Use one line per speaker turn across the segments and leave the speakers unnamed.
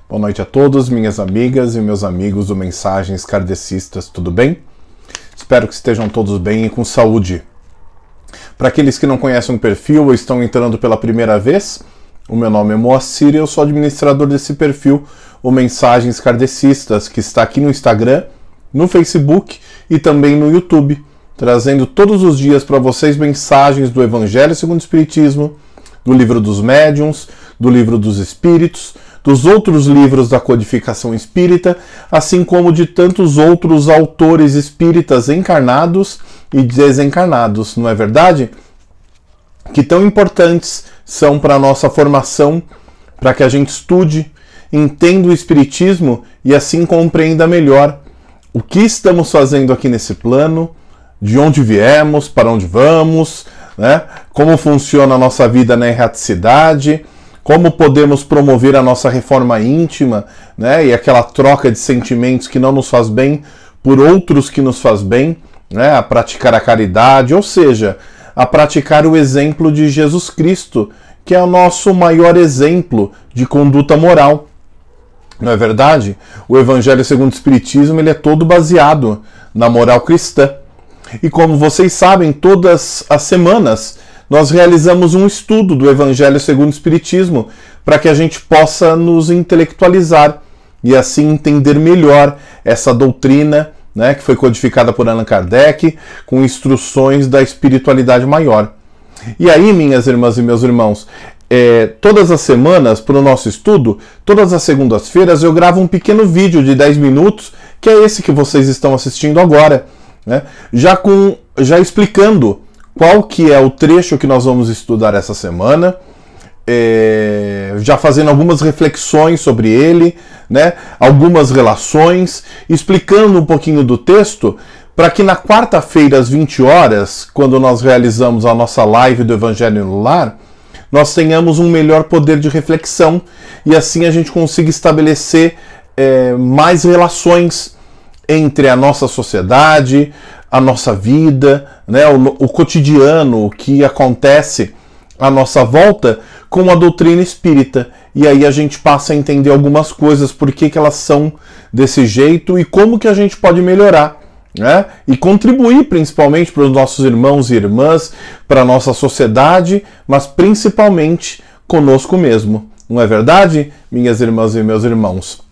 Boa noite a todos, minhas amigas e meus amigos do Mensagens Kardecistas, tudo bem? Espero que estejam todos bem e com saúde. Para aqueles que não conhecem o perfil ou estão entrando pela primeira vez, o meu nome é Moacir e eu sou administrador desse perfil, o Mensagens Kardecistas, que está aqui no Instagram, no Facebook e também no YouTube, trazendo todos os dias para vocês mensagens do Evangelho segundo o Espiritismo, do Livro dos Médiuns, do Livro dos Espíritos, dos outros livros da codificação espírita, assim como de tantos outros autores espíritas encarnados e desencarnados, não é verdade? Que tão importantes são para a nossa formação, para que a gente estude, entenda o Espiritismo e assim compreenda melhor o que estamos fazendo aqui nesse plano, de onde viemos, para onde vamos, né? Como funciona a nossa vida na erraticidade, como podemos promover a nossa reforma íntima, né? E aquela troca de sentimentos que não nos faz bem por outros que nos faz bem, né? A praticar a caridade, ou seja, a praticar o exemplo de Jesus Cristo, que é o nosso maior exemplo de conduta moral. Não é verdade? O Evangelho segundo o Espiritismo ele é todo baseado na moral cristã. E como vocês sabem, todas as semanas nós realizamos um estudo do Evangelho segundo o Espiritismo para que a gente possa nos intelectualizar e assim entender melhor essa doutrina, né, que foi codificada por Allan Kardec com instruções da espiritualidade maior. E aí, minhas irmãs e meus irmãos, todas as semanas, para o nosso estudo, todas as segundas-feiras eu gravo um pequeno vídeo de 10 minutos, que é esse que vocês estão assistindo agora, né, já explicando qual que é o trecho que nós vamos estudar essa semana, já fazendo algumas reflexões sobre ele, né, algumas relações, explicando um pouquinho do texto, para que na quarta-feira, às 20 horas, quando nós realizamos a nossa live do Evangelho no Lar, nós tenhamos um melhor poder de reflexão e assim a gente consiga estabelecer mais relações entre a nossa sociedade, a nossa vida, né, o cotidiano, o que acontece à nossa volta com a doutrina espírita. E aí a gente passa a entender algumas coisas, por que elas são desse jeito e como que a gente pode melhorar, né? E contribuir principalmente para os nossos irmãos e irmãs, para a nossa sociedade, mas principalmente conosco mesmo. Não é verdade, minhas irmãs e meus irmãos?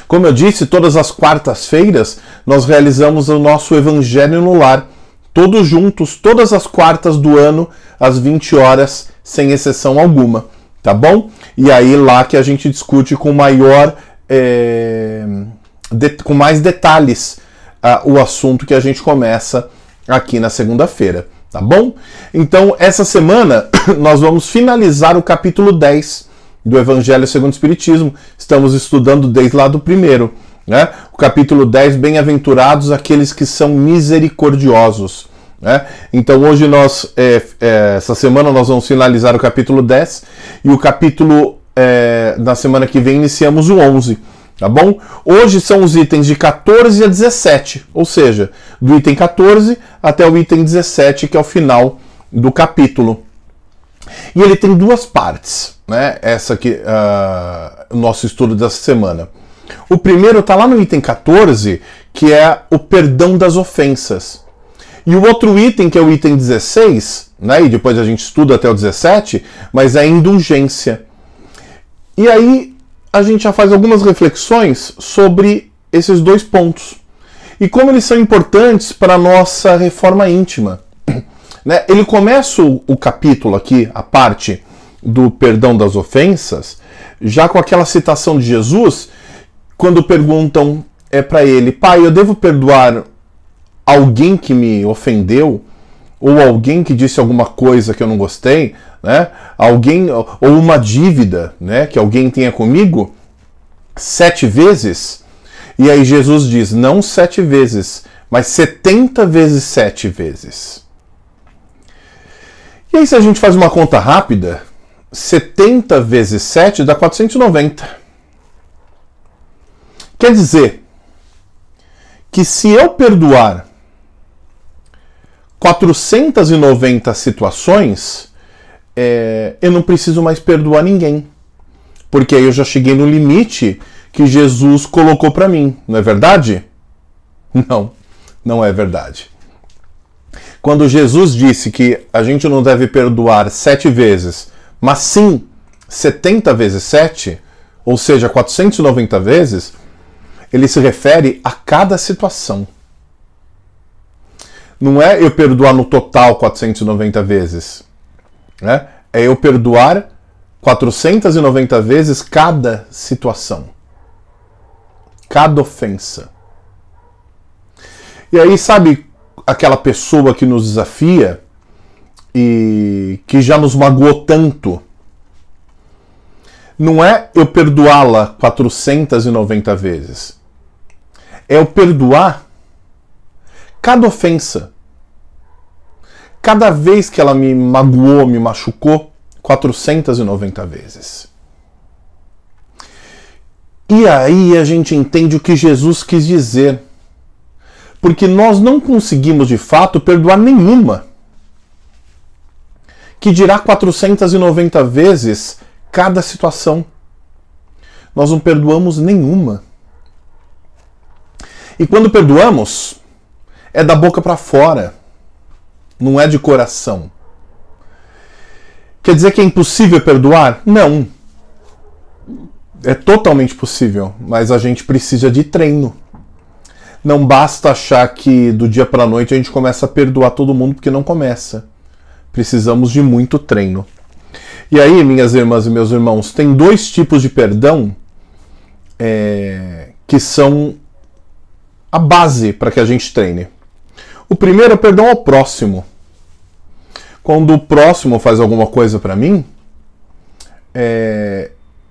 Como eu disse, todas as quartas-feiras nós realizamos o nosso Evangelho no Lar, todos juntos, todas as quartas do ano, às 20 horas, sem exceção alguma, tá bom? E aí lá que a gente discute com com mais detalhes o assunto que a gente começa aqui na segunda-feira, tá bom? Então, essa semana nós vamos finalizar o capítulo 10 do Evangelho segundo o Espiritismo. Estamos estudando desde lá do primeiro, né? O capítulo 10, bem-aventurados aqueles que são misericordiosos, né? Então hoje essa semana nós vamos finalizar o capítulo 10 e o capítulo, na semana que vem iniciamos o 11, tá bom? Hoje são os itens de 14 a 17, ou seja, do item 14 até o item 17, que é o final do capítulo. E ele tem duas partes, né? Essa aqui, o nosso estudo dessa semana. O primeiro está lá no item 14, que é o perdão das ofensas. E o outro item, que é o item 16, né? E depois a gente estuda até o 17, mas é a indulgência. E aí a gente já faz algumas reflexões sobre esses dois pontos. E como eles são importantes para a nossa reforma íntima. Né? Ele começa o capítulo aqui, a parte do perdão das ofensas, já com aquela citação de Jesus, quando perguntam para ele: Pai, eu devo perdoar alguém que me ofendeu? Ou alguém que disse alguma coisa que eu não gostei? Né? Alguém, ou uma dívida, né, que alguém tenha comigo? 7 vezes? E aí Jesus diz, não 7 vezes, mas 70 vezes 7 vezes. E aí, se a gente faz uma conta rápida, 70 vezes 7 dá 490. Quer dizer que se eu perdoar 490 situações, eu não preciso mais perdoar ninguém. Porque aí eu já cheguei no limite que Jesus colocou para mim, não é verdade? Não, não é verdade. Quando Jesus disse que a gente não deve perdoar 7 vezes, mas sim 70 vezes 7, ou seja, 490 vezes, ele se refere a cada situação. Não é eu perdoar no total 490 vezes, né? É eu perdoar 490 vezes cada situação, cada ofensa. E aí, sabe aquela pessoa que nos desafia e que já nos magoou tanto? Não é eu perdoá-la 490 vezes. É eu perdoar cada ofensa. Cada vez que ela me magoou, me machucou, 490 vezes. E aí a gente entende o que Jesus quis dizer. Porque nós não conseguimos, de fato, perdoar nenhuma. Que dirá 490 vezes cada situação. Nós não perdoamos nenhuma. E quando perdoamos, é da boca para fora. Não é de coração. Quer dizer que é impossível perdoar? Não. É totalmente possível, mas a gente precisa de treino. Não basta achar que do dia para a noite a gente começa a perdoar todo mundo, porque não começa. Precisamos de muito treino. E aí, minhas irmãs e meus irmãos, tem 2 tipos de perdão que são a base para que a gente treine. O primeiro é o perdão ao próximo. Quando o próximo faz alguma coisa para mim,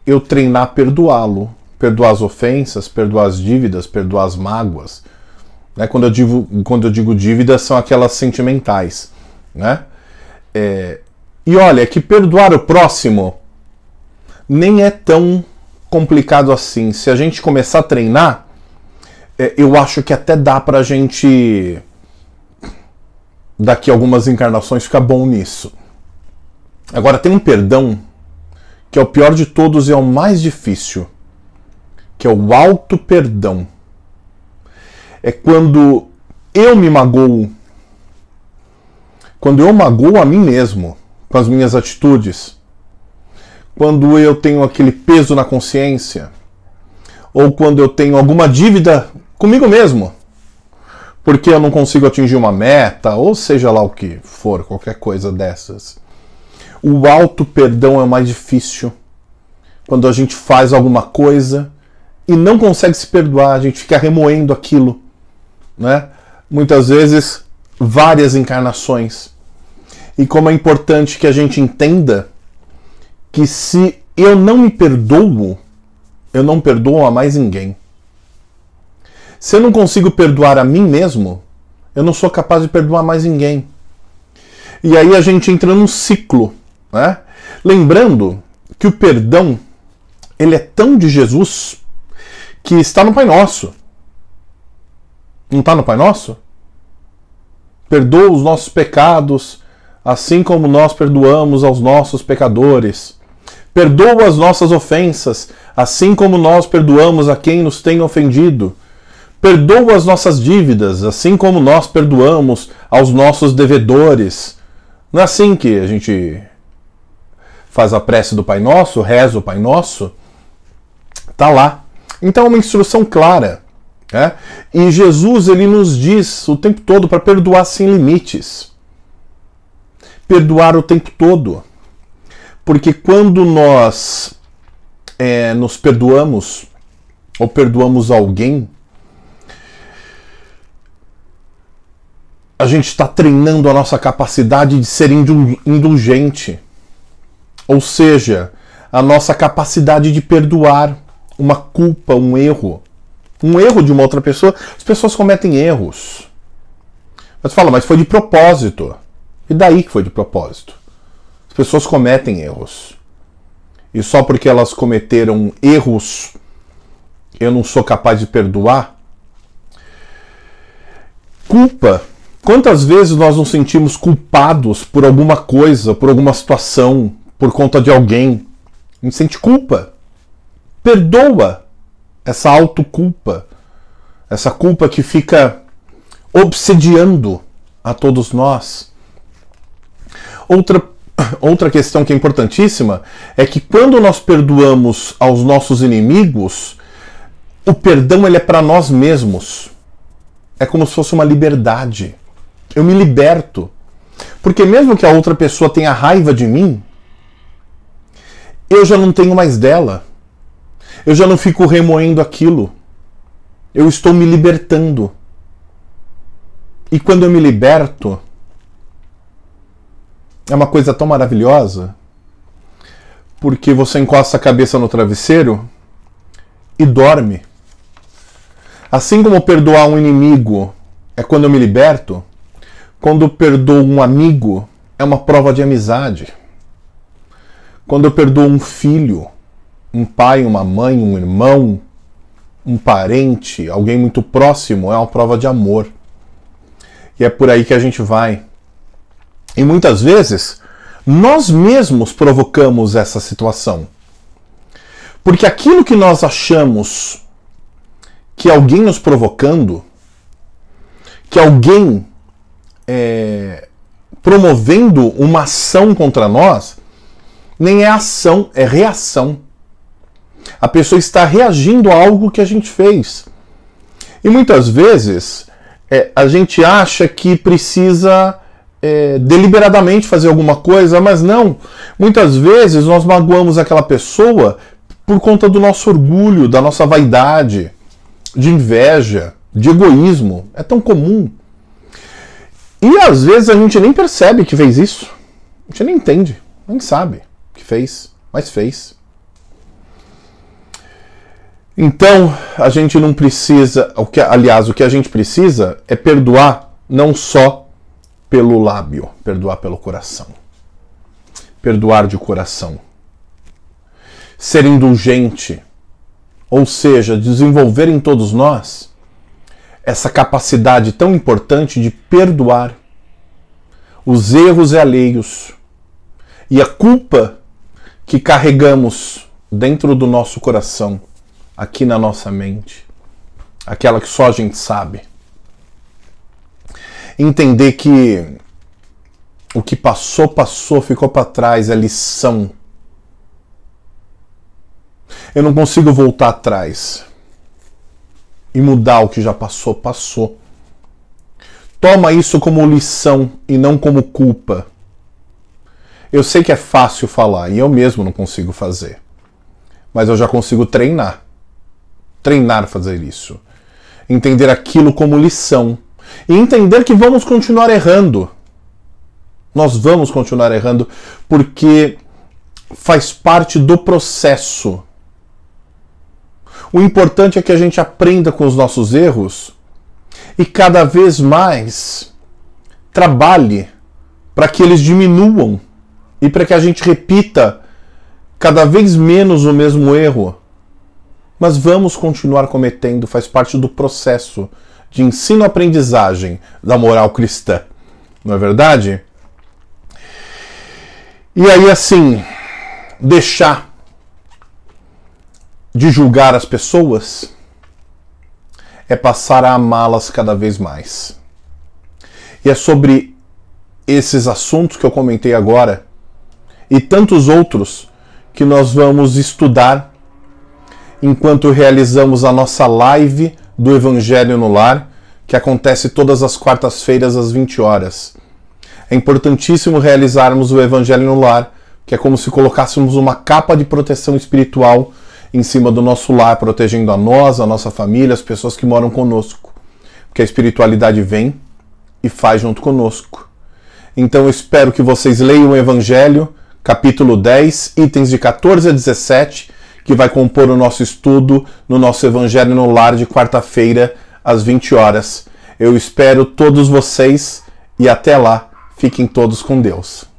eu treinar a perdoá-lo. Perdoar as ofensas, perdoar as dívidas, perdoar as mágoas. Né? Quando eu digo dívidas, são aquelas sentimentais. Né? E olha, que perdoar o próximo nem é tão complicado assim. Se a gente começar a treinar, eu acho que até dá pra gente, daqui a algumas encarnações, ficar bom nisso. Agora, tem um perdão que é o pior de todos e é o mais difícil, que é o auto-perdão. É quando eu me magoo, quando eu magoo a mim mesmo, com as minhas atitudes, quando eu tenho aquele peso na consciência, ou quando eu tenho alguma dívida comigo mesmo, porque eu não consigo atingir uma meta, ou seja lá o que for, qualquer coisa dessas. O auto-perdão é o mais difícil. Quando a gente faz alguma coisa e não consegue se perdoar, a gente fica remoendo aquilo, né? Muitas vezes, várias encarnações. E como é importante que a gente entenda que se eu não me perdoo, eu não perdoo a mais ninguém. Se eu não consigo perdoar a mim mesmo, eu não sou capaz de perdoar mais ninguém. E aí a gente entra num ciclo, né? Lembrando que o perdão, ele é tão de Jesus que está no Pai Nosso. Não está no Pai Nosso? Perdoa os nossos pecados, assim como nós perdoamos aos nossos pecadores. Perdoa as nossas ofensas, assim como nós perdoamos a quem nos tem ofendido. Perdoa as nossas dívidas, assim como nós perdoamos aos nossos devedores. Não é assim que a gente faz a prece do Pai Nosso, reza o Pai Nosso? Está lá. Então é uma instrução clara. Né? E Jesus, ele nos diz o tempo todo para perdoar sem limites. Perdoar o tempo todo. Porque quando nós nos perdoamos, ou perdoamos alguém, a gente está treinando a nossa capacidade de ser indulgente. Ou seja, a nossa capacidade de perdoar uma culpa, um erro. Um erro de uma outra pessoa. As pessoas cometem erros. Mas fala, mas foi de propósito. E daí que foi de propósito? As pessoas cometem erros. E só porque elas cometeram erros, eu não sou capaz de perdoar? Culpa. Quantas vezes nós nos sentimos culpados por alguma coisa, por alguma situação, por conta de alguém? A gente sente culpa. perdoa essa autoculpa, essa culpa que fica obsediando a todos nós. Outra questão que é importantíssima é que quando nós perdoamos aos nossos inimigos, o perdão ele é para nós mesmos. É como se fosse uma liberdade. Eu me liberto. Porque mesmo que a outra pessoa tenha raiva de mim, eu já não tenho mais dela. Eu já não fico remoendo aquilo. Eu estou me libertando. E quando eu me liberto, é uma coisa tão maravilhosa, porque você encosta a cabeça no travesseiro e dorme. Assim como perdoar um inimigo é quando eu me liberto, quando eu perdoo um amigo é uma prova de amizade. Quando eu perdoo um filho, um pai, uma mãe, um irmão, um parente, alguém muito próximo, é uma prova de amor. E é por aí que a gente vai. E muitas vezes, nós mesmos provocamos essa situação. Porque aquilo que nós achamos que alguém nos provocando, que alguém promovendo uma ação contra nós, nem é ação, é reação. A pessoa está reagindo a algo que a gente fez. E muitas vezes a gente acha que precisa deliberadamente fazer alguma coisa, mas não. Muitas vezes nós magoamos aquela pessoa por conta do nosso orgulho, da nossa vaidade, de inveja, de egoísmo. É tão comum. E às vezes a gente nem percebe que fez isso. A gente nem entende, nem sabe que fez, mas fez. Então, a gente não precisa, aliás, o que a gente precisa é perdoar não só pelo lábio, perdoar pelo coração. Perdoar de coração. Ser indulgente, ou seja, desenvolver em todos nós essa capacidade tão importante de perdoar os erros alheios e a culpa que carregamos dentro do nosso coração, aqui na nossa mente, aquela que só a gente sabe. Entender que o que passou, passou, ficou para trás, é lição. Eu não consigo voltar atrás e mudar o que já passou, passou. Toma isso como lição e não como culpa. Eu sei que é fácil falar e eu mesmo não consigo fazer. Mas eu já consigo treinar. Treinar fazer isso. Entender aquilo como lição. E entender que vamos continuar errando. Nós vamos continuar errando porque faz parte do processo. O importante é que a gente aprenda com os nossos erros e cada vez mais trabalhe para que eles diminuam e para que a gente repita cada vez menos o mesmo erro. Mas vamos continuar cometendo, faz parte do processo de ensino-aprendizagem da moral cristã. Não é verdade? E aí, assim, deixar de julgar as pessoas é passar a amá-las cada vez mais. E é sobre esses assuntos que eu comentei agora e tantos outros que nós vamos estudar enquanto realizamos a nossa live do Evangelho no Lar, que acontece todas as quartas-feiras às 20 horas. É importantíssimo realizarmos o Evangelho no Lar, que é como se colocássemos uma capa de proteção espiritual em cima do nosso lar, protegendo a nós, a nossa família, as pessoas que moram conosco. Porque a espiritualidade vem e faz junto conosco. Então eu espero que vocês leiam o Evangelho, capítulo 10, itens de 14 a 17, que vai compor o nosso estudo no nosso Evangelho no Lar de quarta-feira, às 20 horas. Eu espero todos vocês e até lá, fiquem todos com Deus.